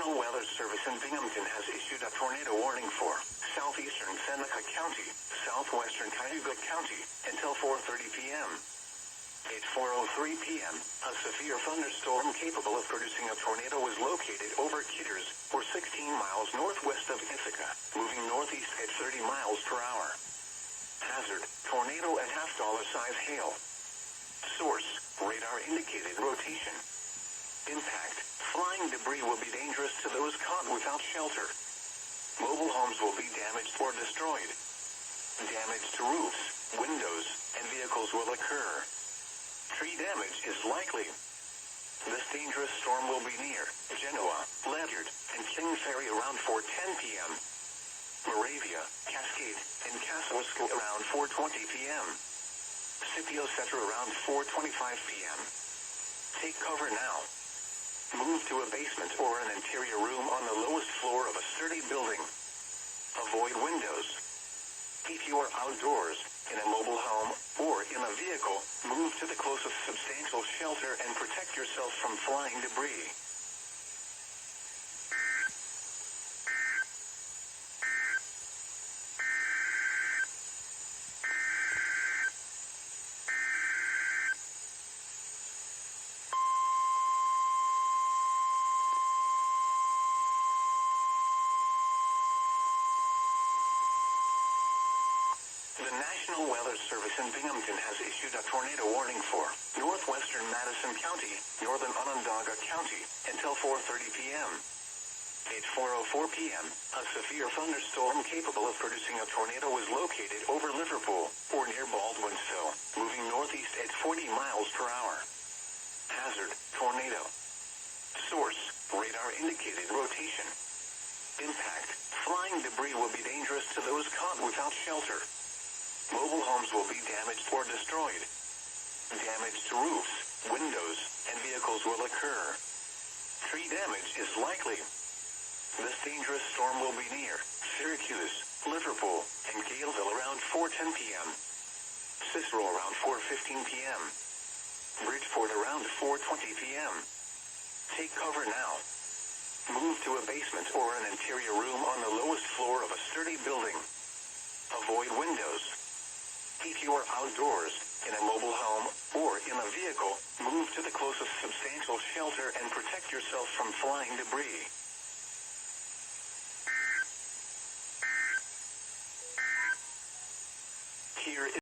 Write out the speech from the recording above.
National Weather Service in Binghamton has issued a tornado warning for southeastern Seneca County, southwestern Cayuga County, until 4:30 p.m. At 4:03 p.m., a severe thunderstorm capable of producing a tornado was located over Kitters, or 16 miles northwest of Ithaca, moving northeast at 30 miles per hour. Hazard, tornado and half-dollar-size hail. Source, radar indicated rotation. Impact, flying debris will be dangerous to those caught without shelter. Mobile homes will be damaged or destroyed. Damage to roofs, windows, and vehicles will occur. Tree damage is likely. This dangerous storm will be near Genoa, Ledyard, and King Ferry around 4:10 p.m. Moravia, Cascade, and Kosciuszko around 4:20 p.m. Scipio Center around 4:25 p.m. Take cover now. Move to a basement or an interior room on the lowest floor of a sturdy building. Avoid windows. If you are outdoors, in a mobile home, or in a vehicle, move to the closest substantial shelter and protect yourself from flying debris. The National Weather Service in Binghamton has issued a tornado warning for northwestern Madison County, northern Onondaga County, until 4:30 p.m. At 4:04 p.m., a severe thunderstorm capable of producing a tornado was located over Liverpool, or near Baldwinsville, moving northeast at 40 miles per hour. Hazard, tornado. Source, radar indicated rotation. Impact, flying debris will be dangerous to those caught without shelter. Mobile homes will be damaged or destroyed. Damage to roofs, windows, and vehicles will occur. Tree damage is likely. This dangerous storm will be near Syracuse, Liverpool, and Galeville around 4:10 p.m. Cicero around 4:15 p.m. Bridgeport around 4:20 p.m. Take cover now. Move to a basement or an interior room on the lowest floor of a sturdy building. Avoid windows. If you are outdoors, in a mobile home, or in a vehicle, move to the closest substantial shelter and protect yourself from flying debris. Here is